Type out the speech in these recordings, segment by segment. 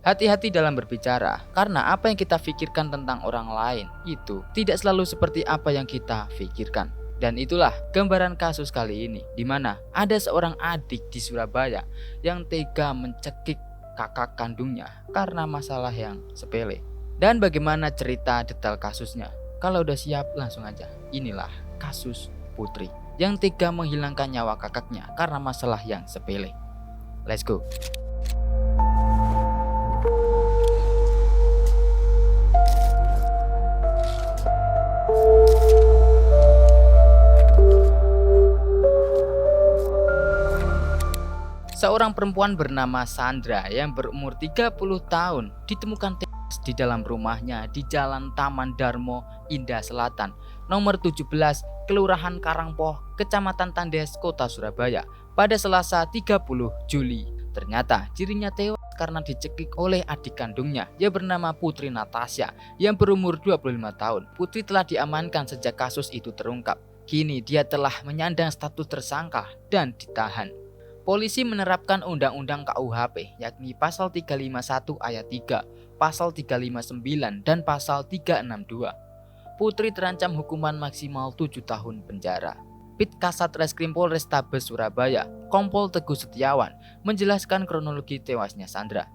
Hati-hati dalam berbicara, karena apa yang kita pikirkan tentang orang lain itu tidak selalu seperti apa yang kita pikirkan. Dan itulah gambaran kasus kali ini, di mana ada seorang adik di Surabaya yang tega mencekik kakak kandungnya karena masalah yang sepele. Dan bagaimana cerita detail kasusnya? Kalau udah siap langsung aja. Inilah kasus Putri yang tega menghilangkan nyawa kakaknya karena masalah yang sepele. Let's go. Seorang perempuan bernama Sandra yang berumur 30 tahun ditemukan tewas di dalam rumahnya di Jalan Taman Darmo, Indah Selatan, nomor 17, Kelurahan Karangpoh, Kecamatan Tandes, Kota Surabaya, pada Selasa 30 Juli. Ternyata dirinya tewas karena dicekik oleh adik kandungnya yang bernama Putri Natasha yang berumur 25 tahun. Putri telah diamankan sejak kasus itu terungkap. Kini dia telah menyandang status tersangka dan ditahan. Polisi menerapkan Undang-Undang KUHP, yakni Pasal 351 Ayat 3, Pasal 359, dan Pasal 362. Putri terancam hukuman maksimal 7 tahun penjara. Pit Kasat Reskrim Polrestabes Surabaya, Kompol Teguh Setiawan, menjelaskan kronologi tewasnya Sandra.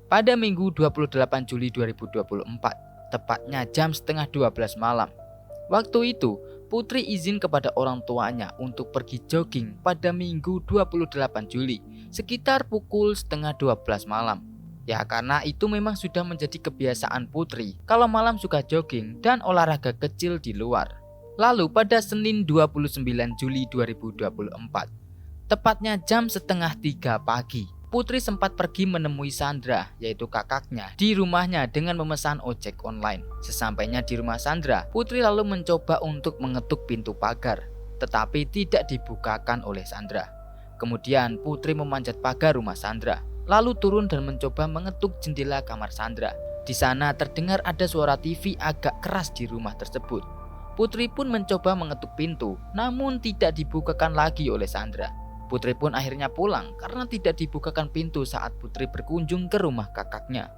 Pada Minggu 28 Juli 2024, tepatnya jam setengah 12 malam. Waktu itu, Putri izin kepada orang tuanya untuk pergi jogging pada Minggu 28 Juli sekitar pukul setengah 12 malam. Ya karena itu memang sudah menjadi kebiasaan Putri kalau malam suka jogging dan olahraga kecil di luar. Lalu pada Senin 29 Juli 2024, tepatnya jam setengah 3 pagi, Putri sempat pergi menemui Sandra, yaitu kakaknya, di rumahnya dengan memesan ojek online. Sesampainya di rumah Sandra, Putri lalu mencoba untuk mengetuk pintu pagar, tetapi tidak dibukakan oleh Sandra. Kemudian Putri memanjat pagar rumah Sandra, lalu turun dan mencoba mengetuk jendela kamar Sandra. Di sana terdengar ada suara TV agak keras di rumah tersebut. Putri pun mencoba mengetuk pintu, namun tidak dibukakan lagi oleh Sandra. Putri pun akhirnya pulang karena tidak dibukakan pintu saat Putri berkunjung ke rumah kakaknya.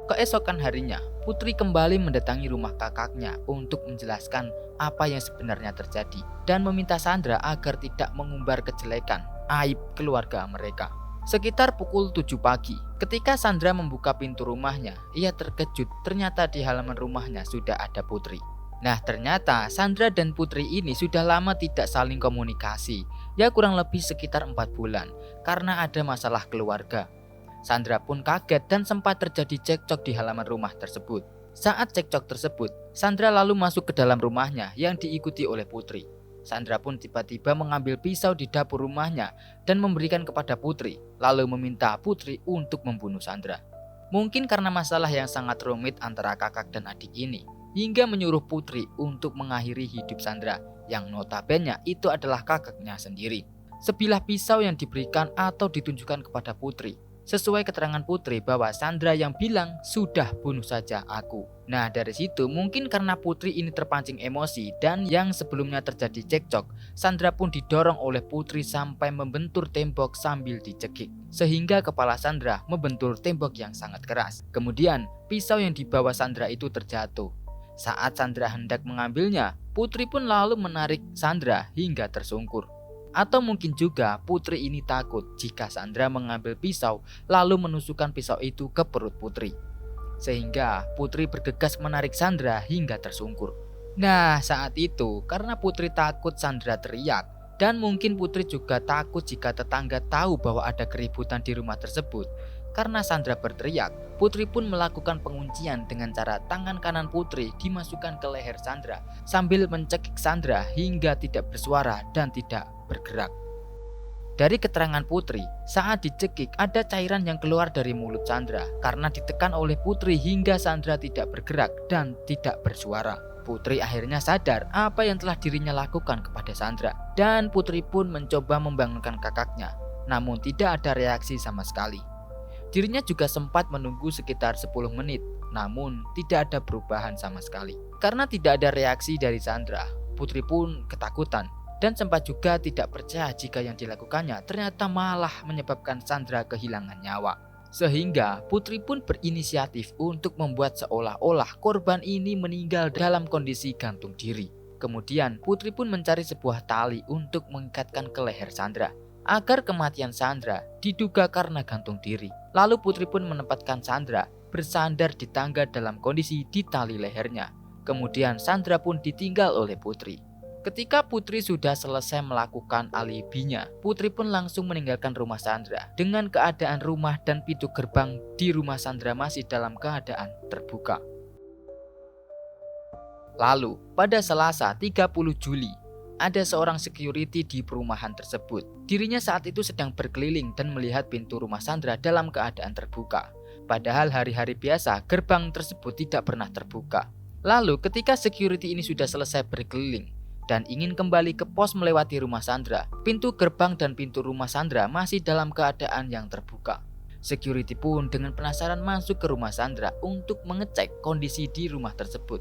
Keesokan harinya, Putri kembali mendatangi rumah kakaknya untuk menjelaskan apa yang sebenarnya terjadi dan meminta Sandra agar tidak mengumbar kejelekan, aib keluarga mereka. Sekitar pukul 7 pagi, ketika Sandra membuka pintu rumahnya, ia terkejut ternyata di halaman rumahnya sudah ada Putri. Nah ternyata Sandra dan Putri ini sudah lama tidak saling komunikasi, ya kurang lebih sekitar 4 bulan karena ada masalah keluarga. Sandra pun kaget dan sempat terjadi cekcok di halaman rumah tersebut. Saat cekcok tersebut, Sandra lalu masuk ke dalam rumahnya yang diikuti oleh Putri. Sandra pun tiba-tiba mengambil pisau di dapur rumahnya dan memberikan kepada Putri, lalu meminta Putri untuk membunuh Sandra. Mungkin karena masalah yang sangat rumit antara kakak dan adik ini, hingga menyuruh Putri untuk mengakhiri hidup Sandra yang notabene itu adalah kakaknya sendiri. Sebilah pisau yang diberikan atau ditunjukkan kepada Putri. Sesuai keterangan Putri bahwa Sandra yang bilang sudah bunuh saja aku. Nah dari situ mungkin karena Putri ini terpancing emosi dan yang sebelumnya terjadi cekcok, Sandra pun didorong oleh Putri sampai membentur tembok sambil dicekik. Sehingga kepala Sandra membentur tembok yang sangat keras. Kemudian pisau yang dibawa Sandra itu terjatuh. Saat Sandra hendak mengambilnya, Putri pun lalu menarik Sandra hingga tersungkur. Atau mungkin juga Putri ini takut jika Sandra mengambil pisau lalu menusukkan pisau itu ke perut Putri. Sehingga Putri bergegas menarik Sandra hingga tersungkur. Nah saat itu karena Putri takut Sandra teriak dan mungkin Putri juga takut jika tetangga tahu bahwa ada keributan di rumah tersebut. Karena Sandra berteriak, Putri pun melakukan penguncian dengan cara tangan kanan Putri dimasukkan ke leher Sandra sambil mencekik Sandra hingga tidak bersuara dan tidak bergerak. Dari keterangan Putri, saat dicekik ada cairan yang keluar dari mulut Sandra karena ditekan oleh Putri hingga Sandra tidak bergerak dan tidak bersuara. Putri akhirnya sadar apa yang telah dirinya lakukan kepada Sandra dan Putri pun mencoba membangunkan kakaknya, namun tidak ada reaksi sama sekali. Dirinya juga sempat menunggu sekitar 10 menit, namun tidak ada perubahan sama sekali. Karena tidak ada reaksi dari Sandra, Putri pun ketakutan. dan sempat juga tidak percaya jika yang dilakukannya ternyata malah menyebabkan Sandra kehilangan nyawa. Sehingga Putri pun berinisiatif untuk membuat seolah-olah korban ini meninggal dalam kondisi gantung diri. Kemudian Putri pun mencari sebuah tali untuk mengikatkan ke leher Sandra agar kematian Sandra diduga karena gantung diri. Lalu Putri pun menempatkan Sandra bersandar di tangga dalam kondisi ditali lehernya. Kemudian Sandra pun ditinggal oleh Putri. Ketika Putri sudah selesai melakukan alibinya, Putri pun langsung meninggalkan rumah Sandra dengan keadaan rumah dan pintu gerbang di rumah Sandra masih dalam keadaan terbuka. Lalu, pada Selasa 30 Juli, ada seorang security di perumahan tersebut. Dirinya saat itu sedang berkeliling dan melihat pintu rumah Sandra dalam keadaan terbuka. Padahal hari-hari biasa gerbang tersebut tidak pernah terbuka. Lalu ketika security ini sudah selesai berkeliling dan ingin kembali ke pos melewati rumah Sandra, pintu gerbang dan pintu rumah Sandra masih dalam keadaan yang terbuka. Security pun dengan penasaran masuk ke rumah Sandra untuk mengecek kondisi di rumah tersebut.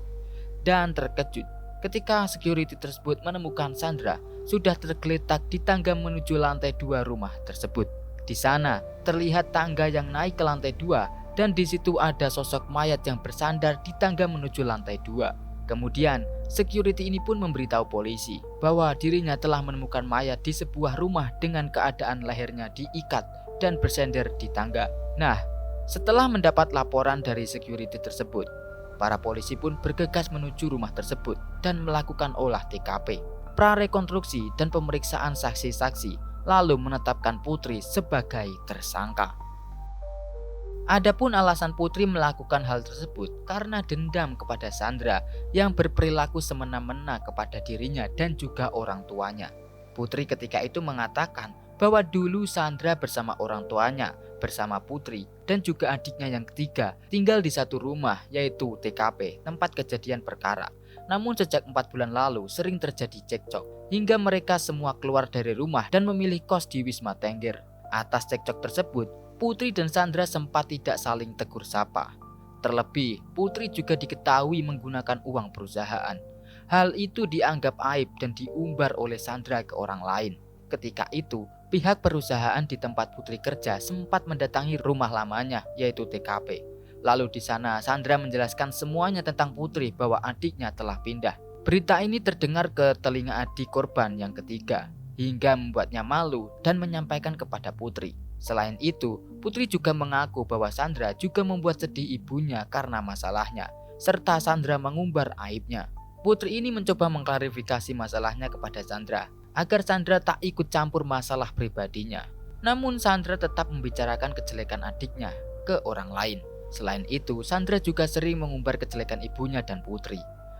Dan terkejut ketika security tersebut menemukan Sandra sudah tergeletak di tangga menuju lantai 2 rumah tersebut. Di sana terlihat tangga yang naik ke lantai 2 dan di situ ada sosok mayat yang bersandar di tangga menuju lantai 2. Kemudian, security ini pun memberitahu polisi bahwa dirinya telah menemukan mayat di sebuah rumah dengan keadaan lehernya diikat dan bersender di tangga. Nah, setelah mendapat laporan dari security tersebut, para polisi pun bergegas menuju rumah tersebut dan melakukan olah TKP, prarekonstruksi dan pemeriksaan saksi-saksi, lalu menetapkan Putri sebagai tersangka. Adapun alasan Putri melakukan hal tersebut karena dendam kepada Sandra yang berperilaku semena-mena kepada dirinya dan juga orang tuanya. Putri ketika itu mengatakan bahwa dulu Sandra bersama orang tuanya, bersama Putri dan juga adiknya yang ketiga tinggal di satu rumah, yaitu TKP, tempat kejadian perkara. Namun sejak 4 bulan lalu sering terjadi cekcok hingga mereka semua keluar dari rumah dan memilih kos di Wisma Tengger. Atas cekcok tersebut, Putri dan Sandra sempat tidak saling tegur sapa. Terlebih, Putri juga diketahui menggunakan uang perusahaan. Hal itu dianggap aib dan diumbar oleh Sandra ke orang lain. Ketika itu, pihak perusahaan di tempat Putri kerja sempat mendatangi rumah lamanya, yaitu TKP. Lalu di sana Sandra menjelaskan semuanya tentang Putri bahwa adiknya telah pindah. Berita ini terdengar ke telinga adik korban yang ketiga, hingga membuatnya malu dan menyampaikan kepada Putri. Selain itu, Putri juga mengaku bahwa Sandra juga membuat sedih ibunya karena masalahnya, serta Sandra mengumbar aibnya. Putri ini mencoba mengklarifikasi masalahnya kepada Sandra, agar Sandra tak ikut campur masalah pribadinya. Namun Sandra tetap membicarakan kejelekan adiknya ke orang lain. Selain itu, Sandra juga sering mengumbar kejelekan ibunya dan Putri.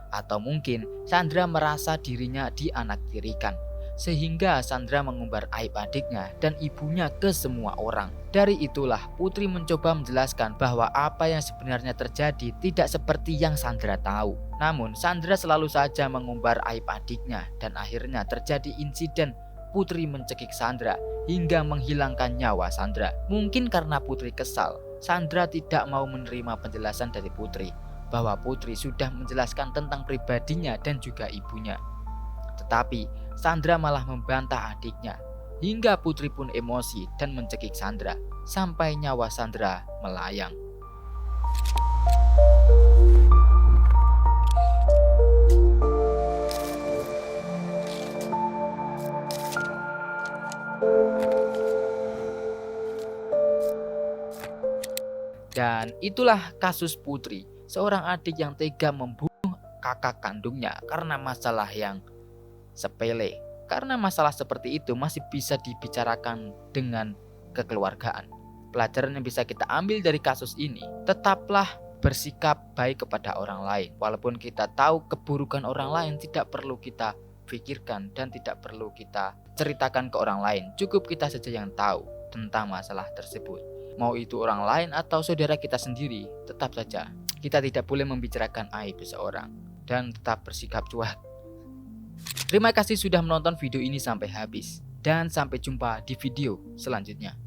Atau mungkin Sandra merasa dirinya dianaktirikan, sehingga Sandra mengumbar aib adiknya dan ibunya ke semua orang. Dari itulah Putri mencoba menjelaskan bahwa apa yang sebenarnya terjadi tidak seperti yang Sandra tahu. Namun Sandra selalu saja mengumbar aib adiknya dan akhirnya terjadi insiden Putri mencekik Sandra hingga menghilangkan nyawa Sandra. Mungkin karena Putri kesal, Sandra tidak mau menerima penjelasan dari Putri bahwa Putri sudah menjelaskan tentang pribadinya dan juga ibunya. Tetapi Sandra malah membantah adiknya, hingga Putri pun emosi dan mencekik Sandra sampai nyawa Sandra melayang. Dan itulah kasus Putri, seorang adik yang tega membunuh kakak kandungnya karena masalah yang sepele. Karena masalah seperti itu masih bisa dibicarakan dengan kekeluargaan. Pelajaran yang bisa kita ambil dari kasus ini, tetaplah bersikap baik kepada orang lain. Walaupun kita tahu keburukan orang lain tidak perlu kita pikirkan dan tidak perlu kita ceritakan ke orang lain. Cukup kita saja yang tahu tentang masalah tersebut. Mau itu orang lain atau saudara kita sendiri, tetap saja kita tidak boleh membicarakan aib seseorang dan tetap bersikap cuek. Terima kasih sudah menonton video ini sampai habis, dan sampai jumpa di video selanjutnya.